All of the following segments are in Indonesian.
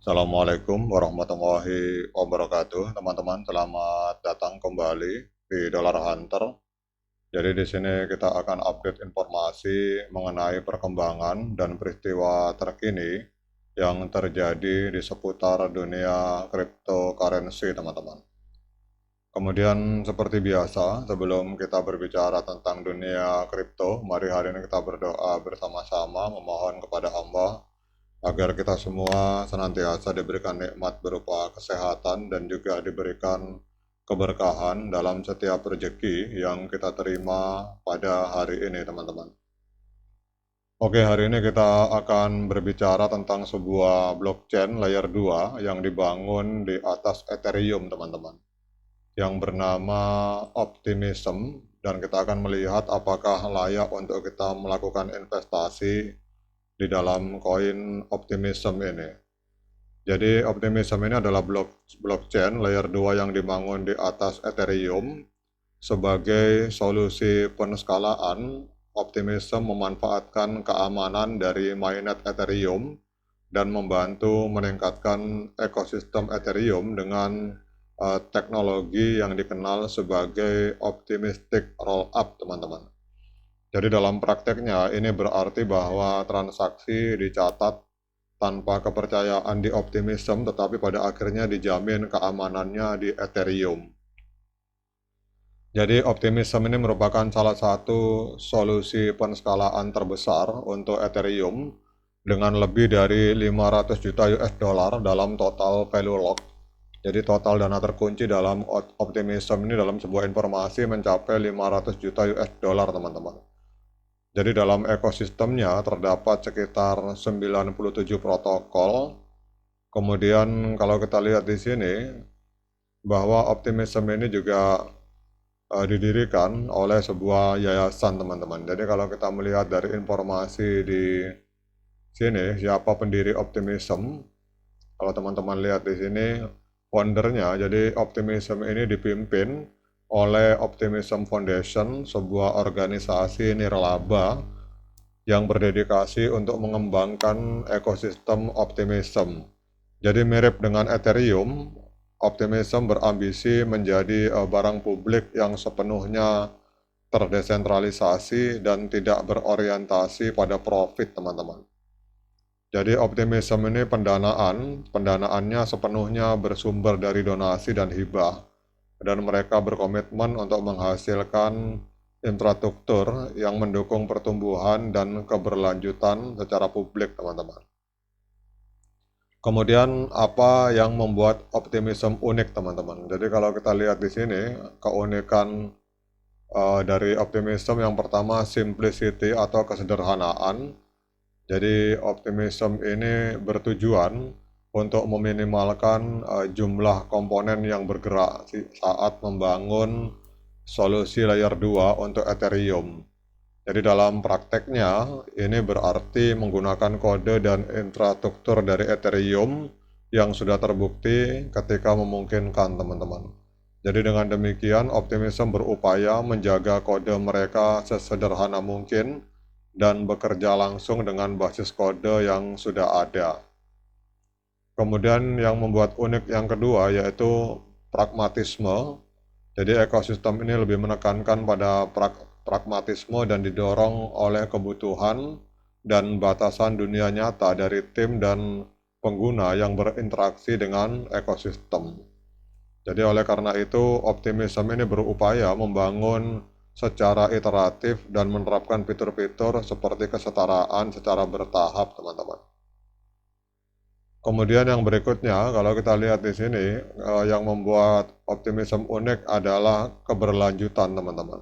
Assalamualaikum warahmatullahi wabarakatuh, teman-teman. Selamat datang kembali di Dollar Hunter. Jadi di sini kita akan update informasi mengenai perkembangan dan peristiwa terkini yang terjadi di seputar dunia cryptocurrency, teman-teman. Kemudian seperti biasa, sebelum kita berbicara tentang dunia kripto, mari hari ini kita berdoa bersama-sama memohon kepada Allah agar kita semua senantiasa diberikan nikmat berupa kesehatan dan juga diberikan keberkahan dalam setiap rezeki yang kita terima pada hari ini, teman-teman. Oke, hari ini kita akan berbicara tentang sebuah blockchain layer 2 yang dibangun di atas Ethereum, teman-teman, yang bernama Optimism, dan kita akan melihat apakah layak untuk kita melakukan investasi di dalam koin Optimism ini. Jadi Optimism ini adalah blockchain layer 2 yang dibangun di atas Ethereum. Sebagai solusi penskalaan, Optimism memanfaatkan keamanan dari mainnet Ethereum dan membantu meningkatkan ekosistem Ethereum dengan teknologi yang dikenal sebagai optimistic rollup, teman-teman. Jadi dalam prakteknya ini berarti bahwa transaksi dicatat tanpa kepercayaan di Optimism, tetapi pada akhirnya dijamin keamanannya di Ethereum. Jadi Optimism ini merupakan salah satu solusi penskalaan terbesar untuk Ethereum dengan lebih dari 500 juta US dollar dalam total value lock. Jadi total dana terkunci dalam Optimism ini dalam sebuah informasi mencapai 500 juta US dollar, teman-teman. Jadi dalam ekosistemnya terdapat sekitar 97 protokol. Kemudian kalau kita lihat di sini bahwa Optimism ini juga didirikan oleh sebuah yayasan, teman-teman. Jadi kalau kita melihat dari informasi di sini siapa pendiri Optimism, kalau teman-teman lihat di sini foundernya, jadi Optimism ini dipimpin oleh Optimism Foundation, sebuah organisasi nirlaba yang berdedikasi untuk mengembangkan ekosistem Optimism. Jadi mirip dengan Ethereum, Optimism berambisi menjadi barang publik yang sepenuhnya terdesentralisasi dan tidak berorientasi pada profit, teman-teman. Jadi Optimism ini pendanaannya sepenuhnya bersumber dari donasi dan hibah, dan mereka berkomitmen untuk menghasilkan infrastruktur yang mendukung pertumbuhan dan keberlanjutan secara publik, teman-teman. Kemudian apa yang membuat Optimism unik, teman-teman? Jadi kalau kita lihat di sini, keunikan dari Optimism yang pertama simplicity atau kesederhanaan. Jadi Optimism ini bertujuan untuk meminimalkan jumlah komponen yang bergerak saat membangun solusi layer 2 untuk Ethereum. Jadi dalam prakteknya ini berarti menggunakan kode dan infrastruktur dari Ethereum yang sudah terbukti ketika memungkinkan, teman-teman. Jadi dengan demikian Optimism berupaya menjaga kode mereka sesederhana mungkin dan bekerja langsung dengan basis kode yang sudah ada. Kemudian yang membuat unik yang kedua yaitu pragmatisme. Jadi ekosistem ini lebih menekankan pada pragmatisme dan didorong oleh kebutuhan dan batasan dunia nyata dari tim dan pengguna yang berinteraksi dengan ekosistem. Jadi oleh karena itu Optimism ini berupaya membangun secara iteratif dan menerapkan fitur-fitur seperti kesetaraan secara bertahap, teman-teman. Kemudian yang berikutnya, kalau kita lihat di sini, yang membuat Optimism unik adalah keberlanjutan, teman-teman.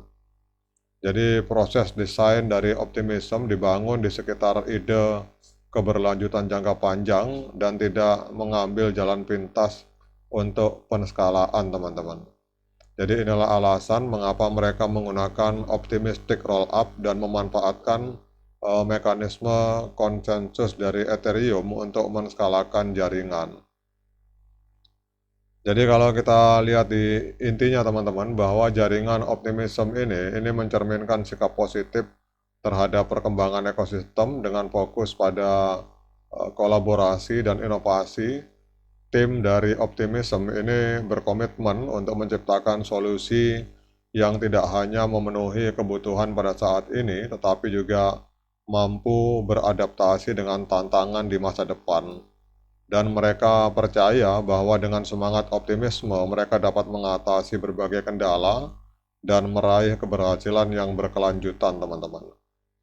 Jadi proses desain dari Optimism dibangun di sekitar ide keberlanjutan jangka panjang dan tidak mengambil jalan pintas untuk penskalaan, teman-teman. Jadi inilah alasan mengapa mereka menggunakan optimistic rollup dan memanfaatkan mekanisme konsensus dari Ethereum untuk menskalakan jaringan. Jadi kalau kita lihat di intinya, teman-teman, bahwa jaringan Optimism ini mencerminkan sikap positif terhadap perkembangan ekosistem dengan fokus pada kolaborasi dan inovasi, tim dari Optimism ini berkomitmen untuk menciptakan solusi yang tidak hanya memenuhi kebutuhan pada saat ini, tetapi juga mampu beradaptasi dengan tantangan di masa depan. Dan mereka percaya bahwa dengan semangat optimisme, mereka dapat mengatasi berbagai kendala dan meraih keberhasilan yang berkelanjutan, teman-teman.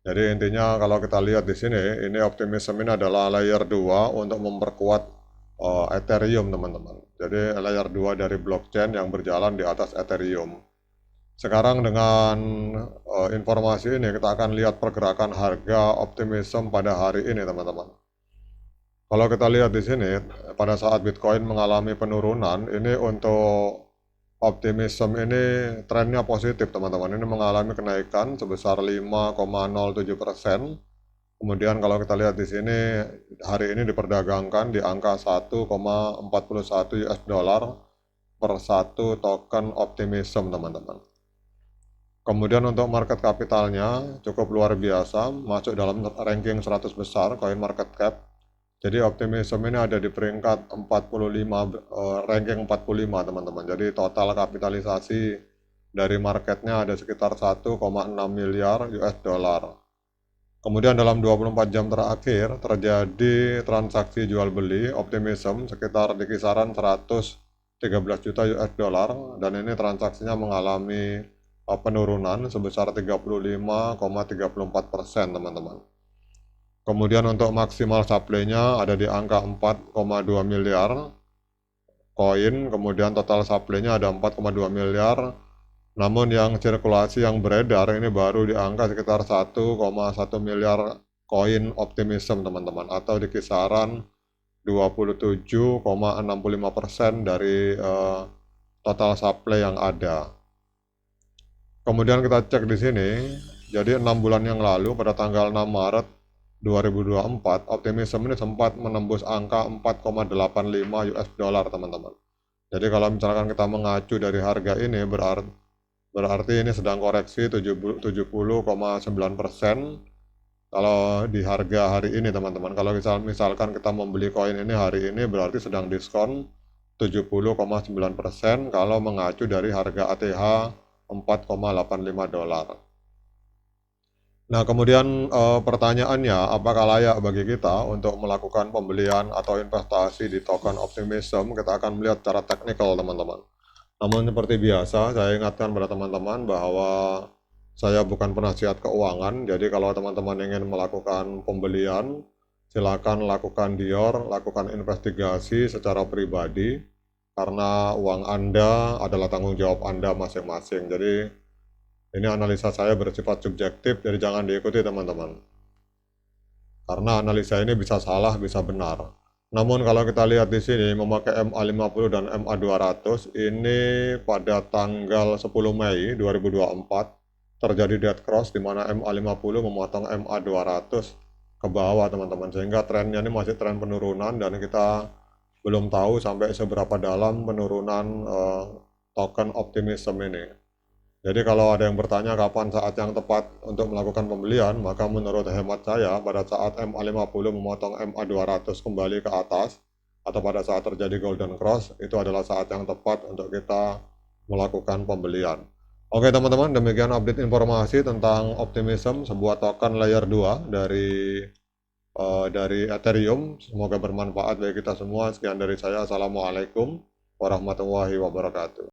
Jadi intinya kalau kita lihat di sini, ini optimism ini adalah layer 2 untuk memperkuat Ethereum, teman-teman. Jadi layer 2 dari blockchain yang berjalan di atas Ethereum. Sekarang dengan informasi ini kita akan lihat pergerakan harga optimism pada hari ini, teman-teman. Kalau kita lihat di sini, pada saat Bitcoin mengalami penurunan, ini untuk optimism ini trennya positif, teman-teman. Ini mengalami kenaikan sebesar 5,07%. Kemudian kalau kita lihat di sini, hari ini diperdagangkan di angka 1,41 US dollar per satu token optimism, teman-teman. Kemudian untuk market kapitalnya cukup luar biasa, masuk dalam ranking 100 besar coin market cap. Jadi Optimism ini ada di peringkat 45, ranking 45, teman-teman. Jadi total kapitalisasi dari marketnya ada sekitar 1,6 miliar US dollar. Kemudian dalam 24 jam terakhir terjadi transaksi jual beli Optimism sekitar di kisaran 113 juta US dollar, dan ini transaksinya mengalami penurunan sebesar 35,34%, teman-teman. Kemudian untuk maksimal supply-nya ada di angka 4,2 miliar koin, kemudian total supply-nya ada 4,2 miliar. Namun yang sirkulasi yang beredar ini baru di angka sekitar 1,1 miliar koin Optimism, teman-teman, atau di kisaran 27,65% dari total supply yang ada. Kemudian kita cek di sini, jadi 6 bulan yang lalu pada tanggal 6 Maret 2024, Optimism ini sempat menembus angka 4,85 US dollar, teman-teman. Jadi kalau misalkan kita mengacu dari harga ini, berarti ini sedang koreksi 70,9%. Kalau di harga hari ini, teman-teman, kalau misalkan kita membeli koin ini hari ini, berarti sedang diskon 70,9% kalau mengacu dari harga ATH 4,85 dolar. Nah, kemudian pertanyaannya, apakah layak bagi kita untuk melakukan pembelian atau investasi di token Optimism? Kita akan melihat secara teknikal, teman-teman. Namun seperti biasa, saya ingatkan pada teman-teman bahwa saya bukan penasihat keuangan. Jadi kalau teman-teman ingin melakukan pembelian, silakan lakukan Dior, lakukan investigasi secara pribadi, karena uang Anda adalah tanggung jawab Anda masing-masing. Jadi ini analisa saya bersifat subjektif, jadi jangan diikuti, teman-teman. Karena analisa ini bisa salah, bisa benar. Namun kalau kita lihat di sini memakai MA50 dan MA200, ini pada tanggal 10 Mei 2024 terjadi dead cross di mana MA50 memotong MA200 ke bawah, teman-teman. Sehingga trennya ini masih tren penurunan dan kita belum tahu sampai seberapa dalam penurunan token Optimism ini. Jadi kalau ada yang bertanya kapan saat yang tepat untuk melakukan pembelian, maka menurut hemat saya pada saat MA50 memotong MA200 kembali ke atas, atau pada saat terjadi golden cross, itu adalah saat yang tepat untuk kita melakukan pembelian. Oke teman-teman, demikian update informasi tentang Optimism, sebuah token layer 2 dari Ethereum. Semoga bermanfaat bagi kita semua. Sekian dari saya. Assalamualaikum warahmatullahi wabarakatuh.